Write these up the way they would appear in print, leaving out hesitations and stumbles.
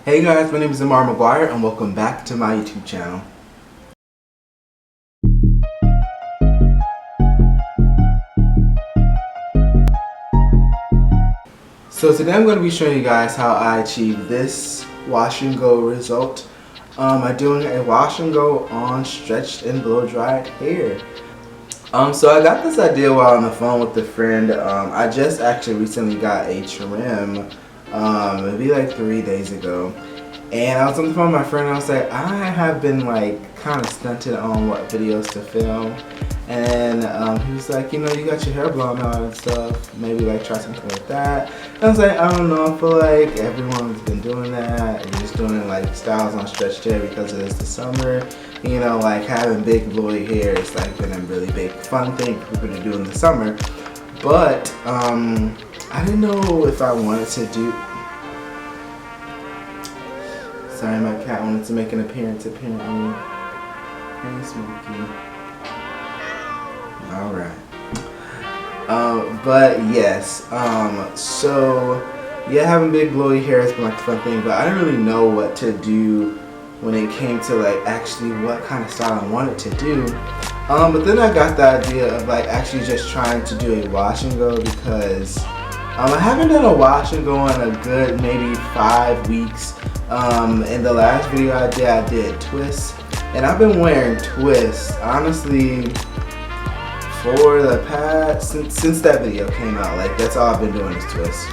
Hey guys, my name is Amar McGuire and welcome back to my YouTube channel. So today I'm going to be showing you guys how I achieve this wash and go result. I'm doing a wash and go on stretched and blow dried hair. So I got this idea while on the phone with a friend. I just actually recently got a trim, maybe like 3 days ago. And I was on the phone with my friend and I was like, I have been like kind of stunted on what videos to film. And he was like, you know, you got your hair blown out and stuff, maybe like try something like that. And I was like, I don't know, I feel like everyone's been doing that and just doing like styles on stretched hair because it's the summer. You know, like having big blowy hair is like been a really big fun thing for people to do in the summer. But I didn't know if I wanted to do. Sorry, my cat wanted to make an appearance apparently. Hey, Smokey. Alright. But yes, so yeah, having big blowy hair has been like the fun thing, but I didn't really know what to do when it came to like actually what kind of style I wanted to do. But then I got the idea of like actually just trying to do a wash and go because I haven't done a wash and go in a good maybe 5 weeks. In the last video I did twists, and I've been wearing twists honestly for the past since that video came out. Like that's all I've been doing is twists.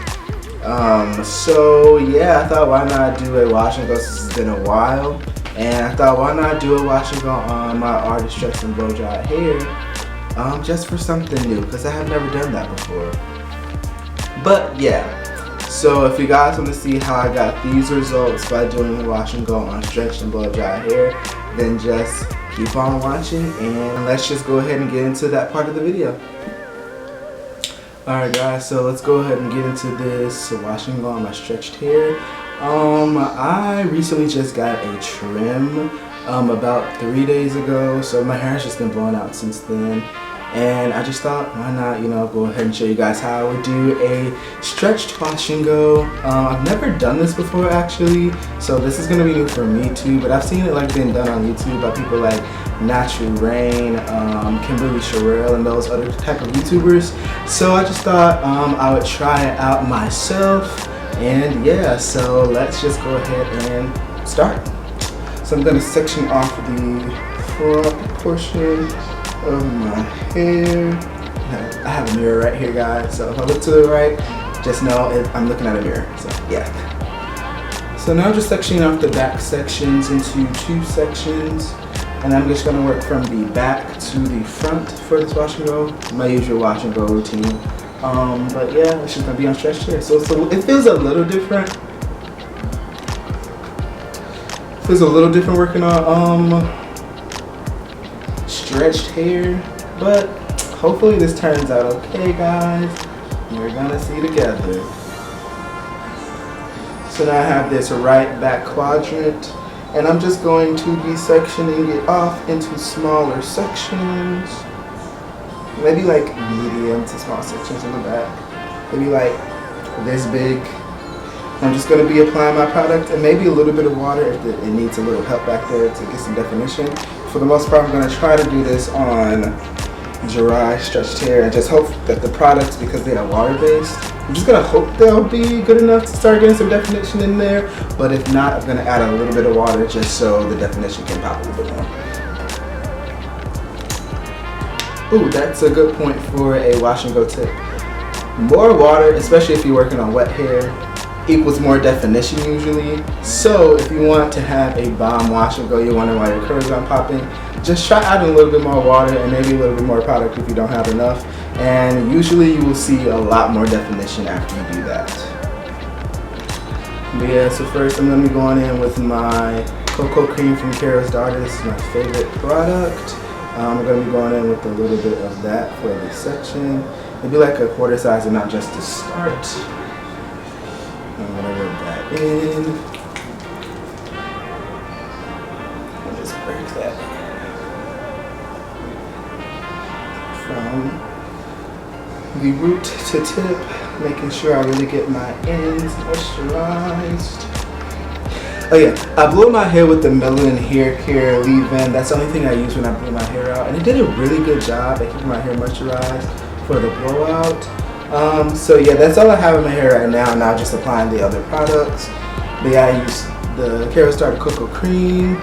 So yeah, I thought why not do a wash and go since it's been a while, and I thought why not do a wash and go on my artist stretched and blow dried hair, just for something new because I have never done that before. But yeah. So if you guys want to see how I got these results by doing a wash and go on stretched and blow dry hair, then just keep on watching and let's just go ahead and get into that part of the video. Alright guys, so let's go ahead and get into this wash and go on my stretched hair. I recently just got a trim about 3 days ago, so my hair has just been blown out since then. And I just thought, why not, you know, go ahead and show you guys how I would do a stretched wash and go. I've never done this before actually, so this is gonna be new for me too, but I've seen it like being done on YouTube by people like Natural Rain, Kimberly Sherrill, and those other type of YouTubers. So I just thought I would try it out myself, and yeah, so let's just go ahead and start. So I'm gonna section off the front portion of my hair. I have a mirror right here guys, so if I look to the right, just know I'm looking at a mirror, so yeah. So now just sectioning off the back sections into 2 sections, and I'm just going to work from the back to the front for this wash and go, my usual wash and go routine. But yeah, it's just going to be on stretched hair, so it feels a little different. Feels a little different working on stretched hair, but hopefully this turns out okay guys. We're gonna see together. So now I have this right back quadrant, and I'm just going to be sectioning it off into smaller sections, maybe like medium to small sections in the back, maybe like this big. I'm just going to be applying my product and maybe a little bit of water if it needs a little help back there to get some definition. For the most part, I'm going to try to do this on dry stretched hair and just hope that the products, because they are water based, I'm just going to hope they'll be good enough to start getting some definition in there. But if not, I'm going to add a little bit of water just so the definition can pop a little bit more. Ooh, that's a good point for a wash and go tip. More water, especially if you're working on wet hair, equals more definition usually. So if you want to have a bomb wash and go, you're wondering why your curls aren't popping, just try adding a little bit more water and maybe a little bit more product if you don't have enough, and usually you will see a lot more definition after you do that. But yeah, so first I'm going to be going in with my cocoa cream from Kara's Daughter. This is my favorite product. I'm going to be going in with a little bit of that for this section, maybe like a quarter size and not just to start. I'm going to rub that in. I'll just break that from the root to tip, making sure I really get my ends moisturized. Oh yeah, I blew my hair with the Millen hair care leave-in. That's the only thing I use when I blew my hair out, and it did a really good job at keeping my hair moisturized for the blowout. So yeah, that's all I have in my hair right now. Now just applying the other products. But yeah, I use the Kerastard Cocoa Cream.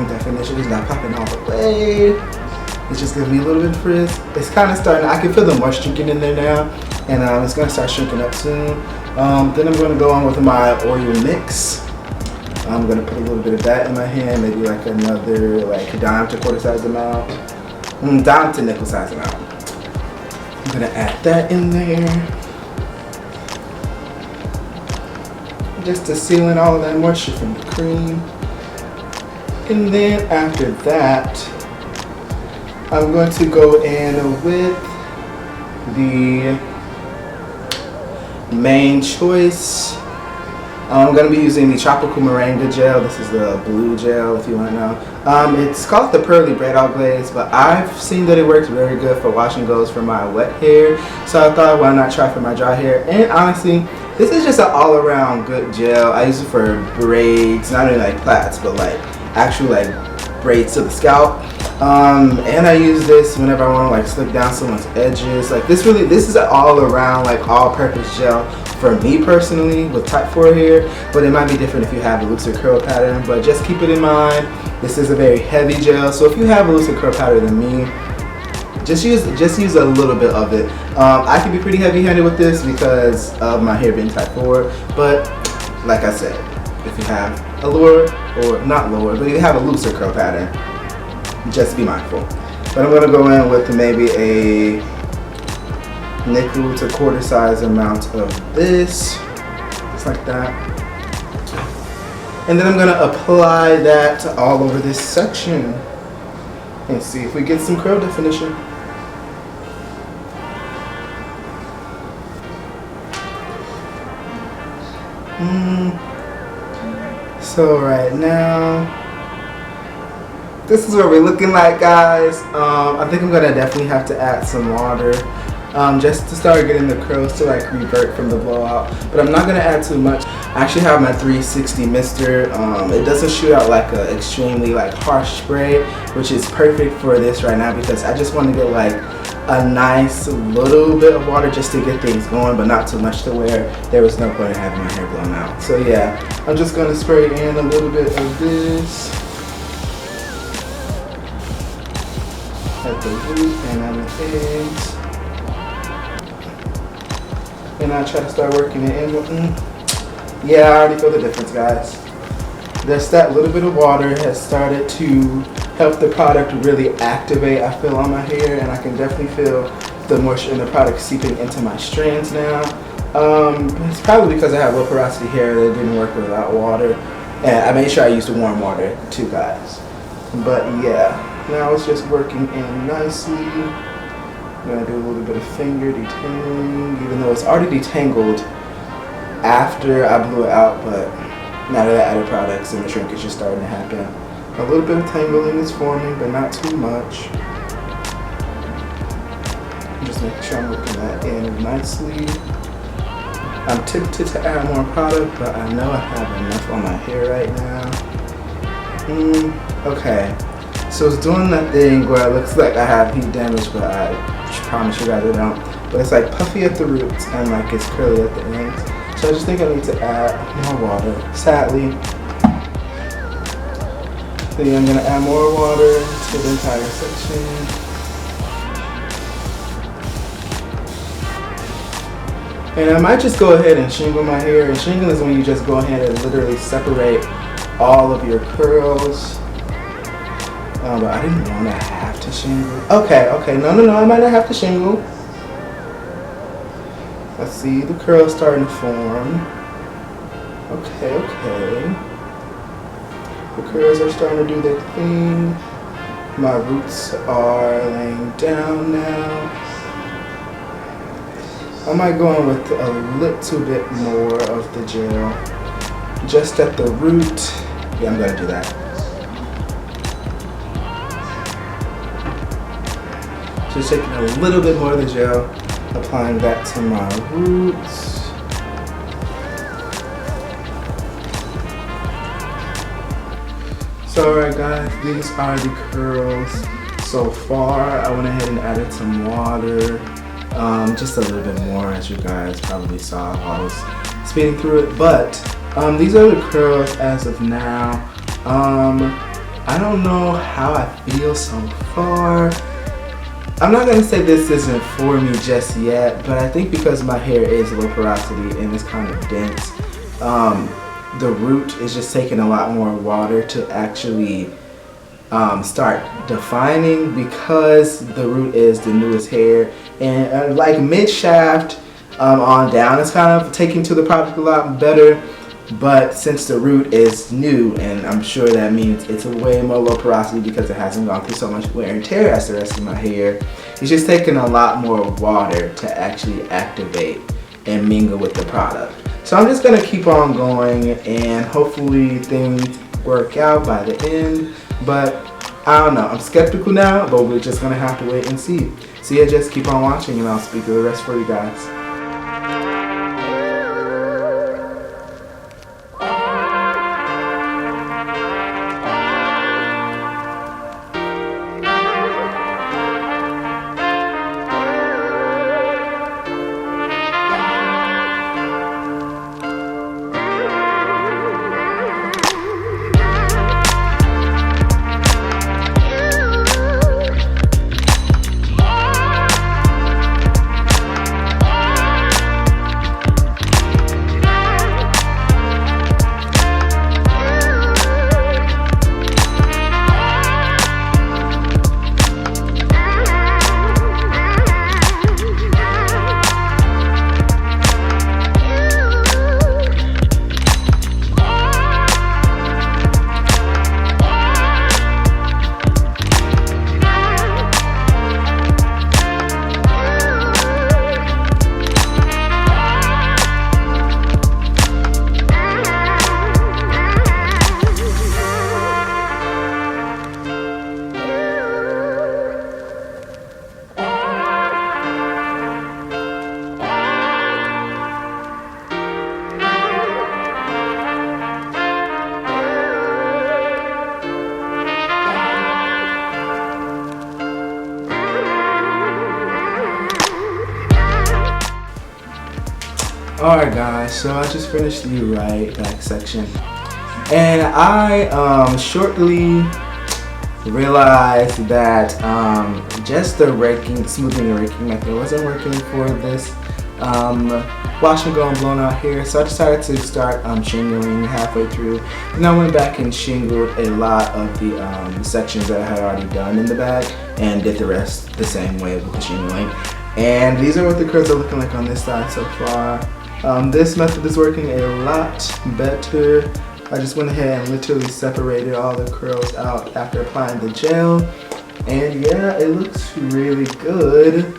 Definition is not popping all the way. It just gives me a little bit of frizz. It's kind of starting. I can feel the moisture getting in there now, and it's gonna start shrinking up soon. Then I'm gonna go on with my oil mix. I'm gonna put a little bit of that in my hand, maybe like another dime to quarter size amount, dime to nickel size amount. I'm gonna add that in there, just to seal in all of that moisture from the cream. And then after that, I'm going to go in with the main choice. I'm going to be using the Tropical Moringa gel. This is the blue gel, if you want to know. It's called the Pearly Bread All Glaze, but I've seen that it works very good for wash and goes for my wet hair. So I thought, why not try for my dry hair? And honestly, this is just an all-around good gel. I use it for braids, not only like plaits, but like actual like braids to the scalp. And I use this whenever I want to like slick down someone's edges. Like this is an all-around like all-purpose gel for me personally with type 4 hair, but it might be different if you have a looser curl pattern. But just keep it in mind, this is a very heavy gel, so if you have a looser curl pattern than me, just use a little bit of it. I can be pretty heavy-handed with this because of my hair being type 4, but like I said, if you have a lower, or not lower, but if you have a looser curl pattern, just be mindful. But I'm gonna go in with maybe a nickel to quarter size amount of this, just like that. And then I'm gonna apply that all over this section and see if we get some curl definition. So right now, this is what we're looking like, guys. I think I'm gonna definitely have to add some water just to start getting the curls to like revert from the blowout, but I'm not gonna add too much. I actually have my 360 mister. It doesn't shoot out like an extremely like harsh spray, which is perfect for this right now because I just want to get like a nice little bit of water just to get things going, but not too much to where there was no point in having my hair blown out. So yeah, I'm just gonna spray in a little bit of this at the root and on the ends. And I try to start working it in. Yeah, I already feel the difference, guys. Just that little bit of water has started to help the product really activate, I feel, on my hair, and I can definitely feel the moisture in the product seeping into my strands now. It's probably because I have low porosity hair that didn't work without water. And I made sure I used the warm water too, guys. But yeah, now it's just working in nicely. I'm gonna do a little bit of finger detangling, even though it's already detangled after I blew it out, but now that I added products and the shrinkage is starting to happen. A little bit of tangling is forming, but not too much. I'm just making sure I'm working that in nicely. I'm tempted to add more product, but I know I have enough on my hair right now. Okay, so it's doing that thing where it looks like I have heat damage, but I promise you guys I don't. But it's like puffy at the roots and like it's curly at the ends. So I just think I need to add more water, sadly. Then I'm going to add more water to the entire section. And I might just go ahead and shingle my hair. And shingling is when you just go ahead and literally separate all of your curls. But I didn't want to have to shingle. Okay, no, I might not have to shingle. Let's see, the curls starting to form. Okay. The curls are starting to do their thing. My roots are laying down now. I might go in with a little bit more of the gel. Just at the root. Yeah, I'm gonna do that. Just taking a little bit more of the gel, applying that to my roots. So alright guys, these are the curls so far. I went ahead and added some water, just a little bit more, as you guys probably saw while I was speeding through it. But these are the curls as of now. I don't know how I feel so far. I'm not going to say this isn't for me just yet, but I think because my hair is low porosity and it's kind of dense, the root is just taking a lot more water to actually start defining, because the root is the newest hair, and like mid shaft on down is kind of taking to the product a lot better. But since the root is new, and I'm sure that means it's a way more low porosity because it hasn't gone through so much wear and tear as the rest of my hair, it's just taking a lot more water to actually activate and mingle with the product. So I'm just going to keep on going, and hopefully things work out by the end. But I don't know, I'm skeptical now, but we're just going to have to wait and see. So yeah, just keep on watching and I'll speak to the rest for you guys. Alright guys, so I just finished the right back section, and I shortly realized that just the raking, smoothing and raking method wasn't working for this wash and go and blown out hair. So I decided to start shingling halfway through, and I went back and shingled a lot of the sections that I had already done in the back and did the rest the same way with the shingling. And these are what the curls are looking like on this side so far. This method is working a lot better. I just went ahead and literally separated all the curls out after applying the gel, and yeah, it looks really good.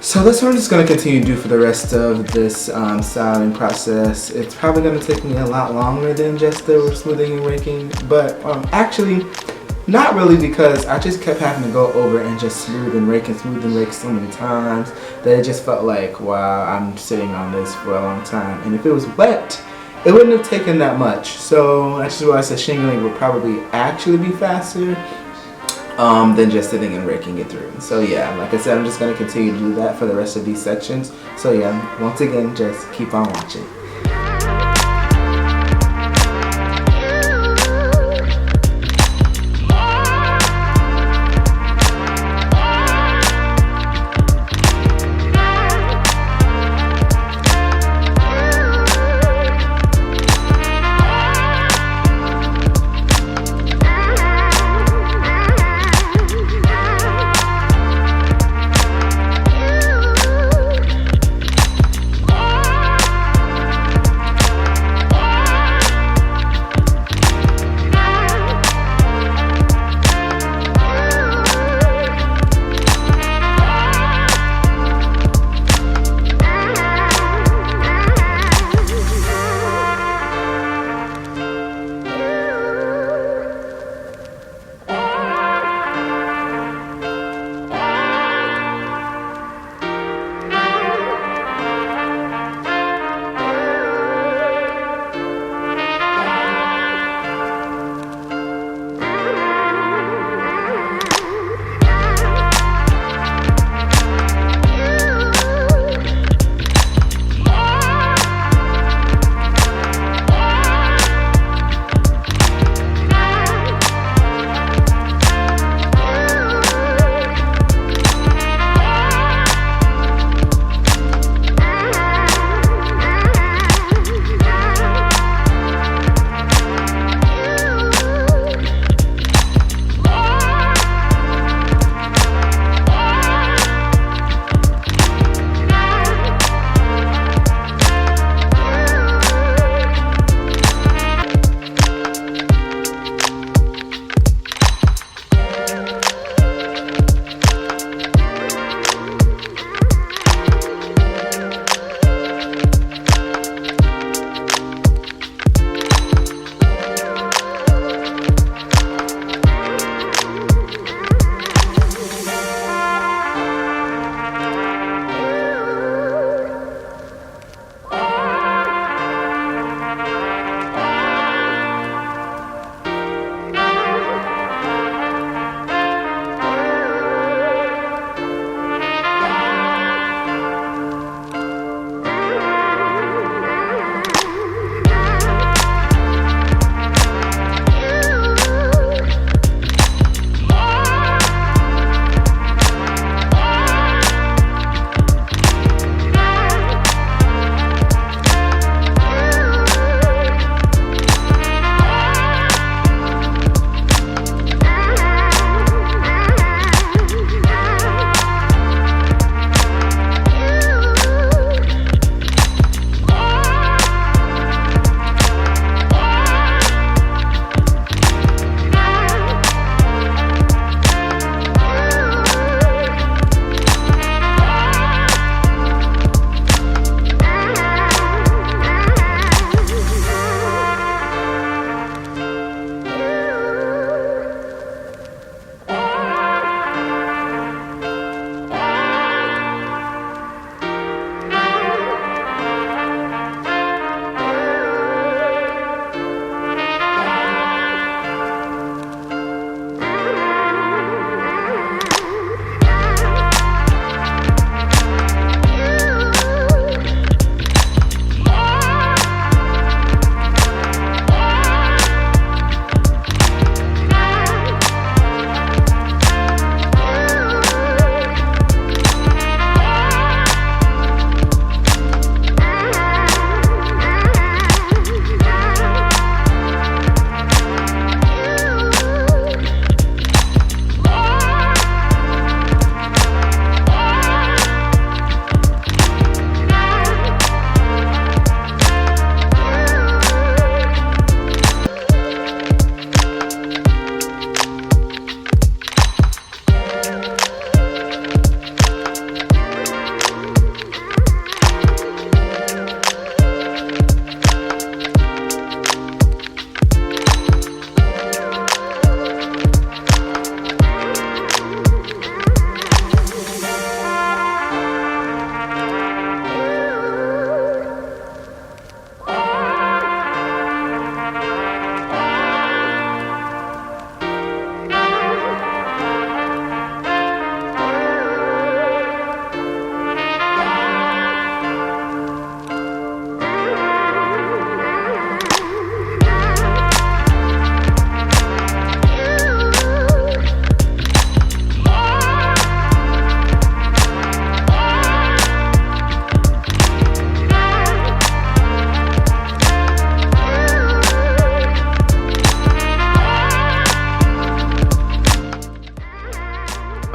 So that's what I'm just going to continue to do for the rest of this styling process. It's probably going to take me a lot longer than just the smoothing and raking, but actually not really, because I just kept having to go over and just smooth and rake so many times that it just felt like, wow, I'm sitting on this for a long time. And if it was wet, it wouldn't have taken that much. So that's just why I said shingling would probably actually be faster than just sitting and raking it through. So yeah, like I said, I'm just going to continue to do that for the rest of these sections. So yeah, once again, just keep on watching.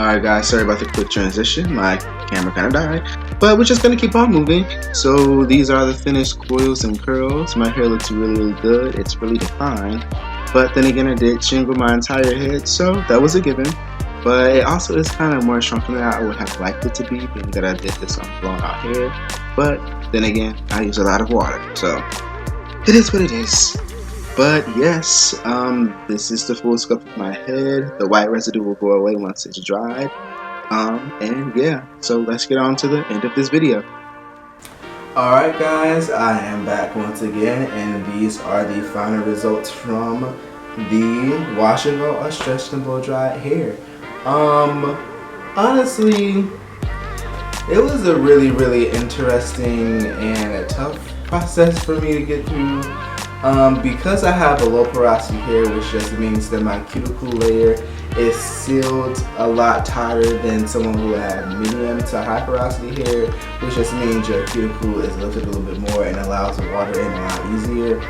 Alright guys, sorry about the quick transition, my camera kind of died, but we're just going to keep on moving. So these are the finished coils and curls. My hair looks really good, it's really defined, but then again I did shingle my entire head, so that was a given. But it also is kind of more shrunken than I would have liked it to be, being that I did this on blown out hair, but then again I use a lot of water, so it is what it is. But yes, this is the full scope of my head. The white residue will go away once it's dried. And yeah, so let's get on to the end of this video. Alright guys, I am back once again, and these are the final results from the wash and go or stretched and blow dried hair. Honestly, it was a really interesting and a tough process for me to get through. Because I have a low porosity hair, which just means that my cuticle layer is sealed a lot tighter than someone who had medium to high porosity hair, which just means your cuticle is lifted a little bit more and allows the water in a lot easier.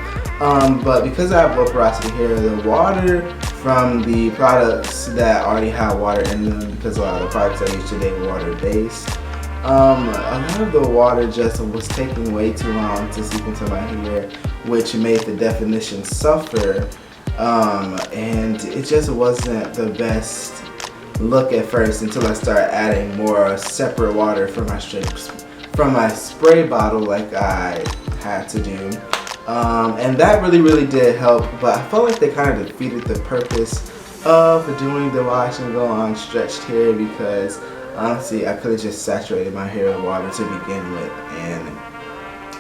But because I have low porosity hair, the water from the products that already have water in them, because a lot of the products I use today are water based, a lot of the water just was taking way too long to seep into my hair, which made the definition suffer, and it just wasn't the best look at first until I started adding more separate water from my spray bottle like I had to do, and that really did help. But I felt like they kind of defeated the purpose of doing the wash and go on stretched hair, because honestly I could have just saturated my hair with water to begin with, and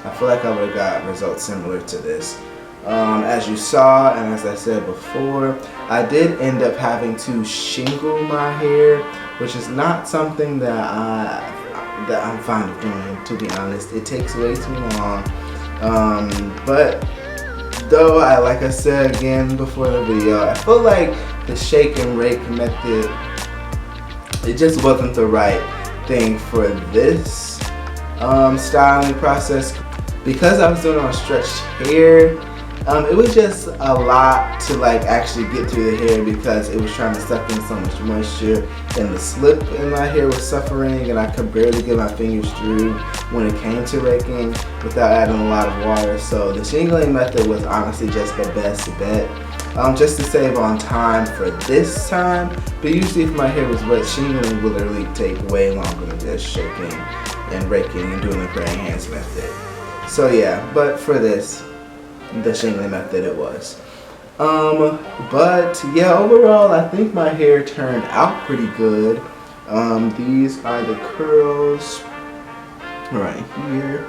I feel like I would have got results similar to this. As you saw, and as I said before, I did end up having to shingle my hair, which is not something that I'm fond of doing, to be honest. It takes way too long. But though, like I said again before the video, I feel like the shake and rake method, it just wasn't the right thing for this styling process. Because I was doing it on stretched hair, it was just a lot to actually get through the hair, because it was trying to suck in so much moisture, and the slip in my hair was suffering, and I could barely get my fingers through when it came to raking without adding a lot of water. So the shingling method was honestly just the best bet, just to save on time for this time. But usually if my hair was wet, shingling would literally take way longer than just shaking and raking and doing the praying hands method. So yeah, but for this, the shingling method it was. But yeah, overall I think my hair turned out pretty good. These are the curls right here.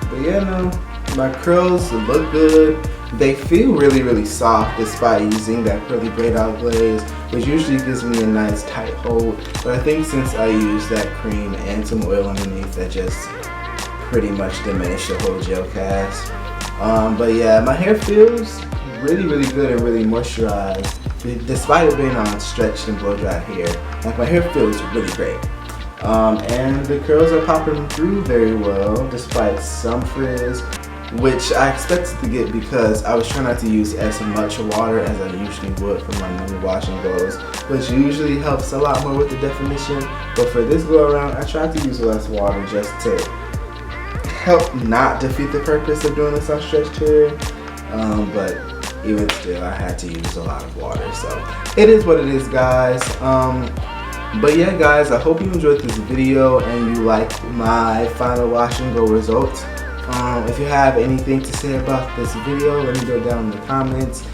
But yeah, no, my curls look good. They feel really soft despite using that curly braid out glaze, which usually gives me a nice tight hold. But I think since I used that cream and some oil underneath, that just pretty much diminished the whole gel cast. But yeah, my hair feels really good and really moisturized, despite it being on stretched and blow dried hair. Like, my hair feels really great. And the curls are popping through very well despite some frizz, which I expected to get because I was trying not to use as much water as I usually would for my normal wash and goes, which usually helps a lot more with the definition. But for this go around, I tried to use less water just to help not defeat the purpose of doing this on stretched hair. But even still, I had to use a lot of water, so it is what it is, guys. But yeah, guys, I hope you enjoyed this video and you liked my final wash and go results. If you have anything to say about this video, let me know down in the comments.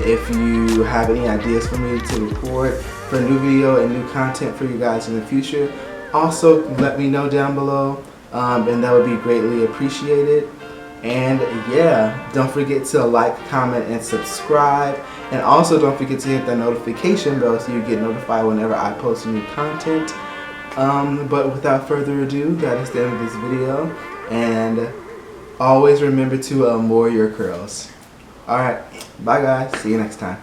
If you have any ideas for me to record for a new video and new content for you guys in the future, also let me know down below, and that would be greatly appreciated. And yeah, don't forget to like, comment, and subscribe. And also don't forget to hit that notification bell so you get notified whenever I post new content. But without further ado, that is the end of this video. And always remember to more your curls. Alright, bye guys. See you next time.